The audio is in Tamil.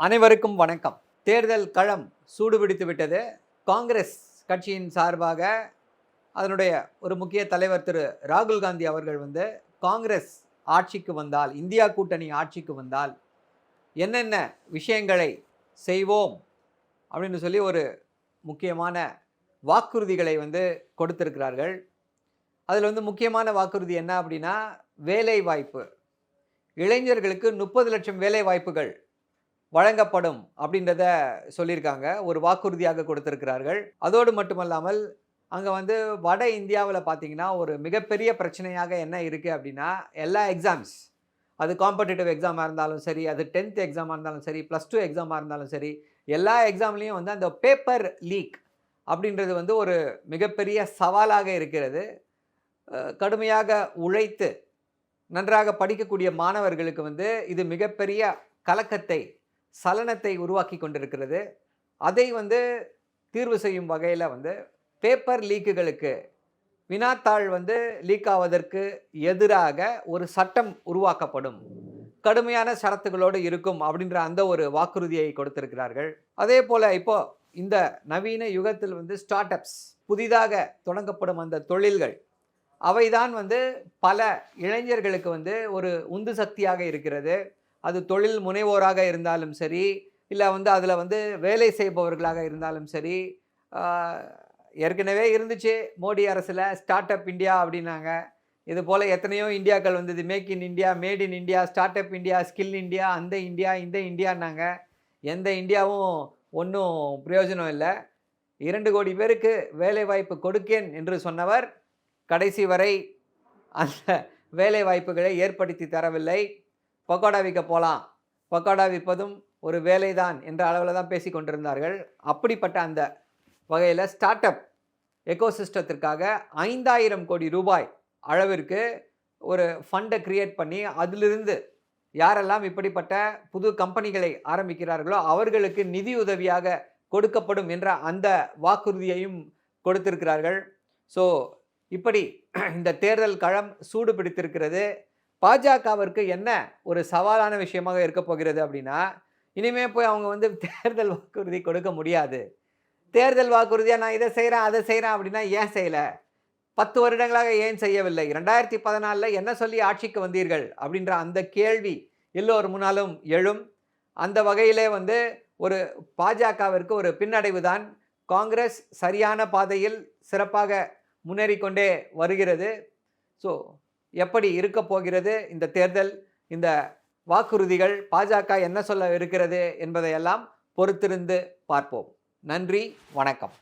அனைவருக்கும் வணக்கம். தேர்தல் களம் சூடுபிடித்து விட்டது. காங்கிரஸ் கட்சியின் சார்பாக அதனுடைய ஒரு முக்கிய தலைவர் திரு ராகுல் காந்தி அவர்கள் காங்கிரஸ் ஆட்சிக்கு வந்தால், இந்தியா கூட்டணி ஆட்சிக்கு வந்தால் என்னென்ன விஷயங்களை செய்வோம் அப்படின்னு சொல்லி ஒரு முக்கியமான வாக்குறுதிகளை கொடுத்திருக்கிறார்கள். அதில் முக்கியமான வாக்குறுதி என்ன அப்படின்னா, வேலை வாய்ப்பு. இளைஞர்களுக்கு 30 லட்சம் வேலை வாய்ப்புகள் வழங்கப்படும் அப்படின்றத சொல்லியிருக்காங்க. ஒரு வாக்குறுதியாக கொடுத்திருக்கிறார்கள். அதோடு மட்டுமல்லாமல் அங்கே வட இந்தியாவில் பார்த்தீங்கன்னா ஒரு மிகப்பெரிய பிரச்சனையாக என்ன இருக்குது அப்படின்னா, எல்லா எக்ஸாம்ஸ், அது காம்படிட்டிவ் எக்ஸாமாக இருந்தாலும் சரி, அது 10th எக்ஸாமாக இருந்தாலும் சரி, +2 எக்ஸாமாக இருந்தாலும் சரி, எல்லா எக்ஸாம்லேயும் அந்த பேப்பர் லீக் அப்படின்றது ஒரு மிகப்பெரிய சவாலாக இருக்கிறது. கடுமையாக உழைத்து நன்றாக படிக்கக்கூடிய மாணவர்களுக்கு இது மிகப்பெரிய கலக்கத்தை, சலனத்தை உருவாக்கி கொண்டிருக்கிறது. அதை தீர்வு செய்யும் வகையில் பேப்பர் லீக்குகளுக்கு, வினாத்தாள் லீக் ஆவதற்கு எதிராக ஒரு சட்டம் உருவாக்கப்படும், கடுமையான ஷரத்துகளோடு இருக்கும் அப்படின்ற அந்த ஒரு வாக்குறுதியை கொடுத்திருக்கிறார்கள். அதே போல் இப்போ இந்த நவீன யுகத்தில் ஸ்டார்ட் அப்ஸ், புதிதாக தொடங்கப்படும் அந்த தொழில்கள், அவைதான் பல இளைஞர்களுக்கு ஒரு உந்து சக்தியாக இருக்கிறது. அது தொழில் முனைவோராக இருந்தாலும் சரி, இல்லை அதில் வேலை செய்பவர்களாக இருந்தாலும் சரி. ஏற்கனவே இருந்துச்சு மோடி அரசில் ஸ்டார்ட் அப் இந்தியா அப்படின்னாங்க. இது போல் எத்தனையோ இந்தியாக்கள் make in India, made in India, start up India, skill India, அந்த இந்தியா இந்த இந்தியான்னாங்க. எந்த இந்தியாவும் ஒன்றும் பிரயோஜனம் இல்லை. 2 கோடி பேருக்கு வேலைவாய்ப்பு கொடுக்கேன் என்று சொன்னவர் கடைசி வரை அந்த வேலை வாய்ப்புகளை ஏற்படுத்தி தரவில்லை. பக்கோடா விற்க போகலாம், பக்கோடா விற்பதும் ஒரு வேலைதான் என்ற அளவில் தான் பேசி கொண்டிருந்தார்கள். அப்படிப்பட்ட அந்த வகையில் ஸ்டார்ட் அப் எக்கோசிஸ்டத்திற்காக 5000 கோடி ரூபாய் அளவிற்கு ஒரு ஃபண்டை கிரியேட் பண்ணி, அதிலிருந்து யாரெல்லாம் இப்படிப்பட்ட புது கம்பெனிகளை ஆரம்பிக்கிறார்களோ அவர்களுக்கு நிதி உதவியாக கொடுக்கப்படும் என்ற அந்த வாக்குறுதியையும் கொடுத்திருக்கிறார்கள். ஸோ இப்படி இந்த தேர்தல் களம் சூடு பிடித்திருக்கிறது. பாஜகவிற்கு என்ன ஒரு சவாலான விஷயமாக இருக்க போகிறது அப்படின்னா, இனிமே போய் அவங்க தேர்தல் வாக்குறுதி கொடுக்க முடியாது. தேர்தல் வாக்குறுதியாக நான் இதை செய்கிறேன் அதை செய்கிறேன் அப்படின்னா ஏன் செய்யலை? 10 வருடங்களாக ஏன் செய்யவில்லை? 2014 என்ன சொல்லி ஆட்சிக்கு வந்தீர்கள் அப்படின்ற அந்த கேள்வி எல்லோர் முன்னாலும் எழும். அந்த வகையிலே ஒரு பாஜகவிற்கு ஒரு பின்னடைவு தான். காங்கிரஸ் சரியான பாதையில் சிறப்பாக முன்னேறிக்கொண்டே வருகிறது. ஸோ எப்படி இருக்க போகிறது இந்த தேர்தல், இந்த வாக்குறுதிகள், பாஜக என்ன சொல்ல இருக்கிறது என்பதையெல்லாம் பொறுத்திருந்து பார்ப்போம். நன்றி, வணக்கம்.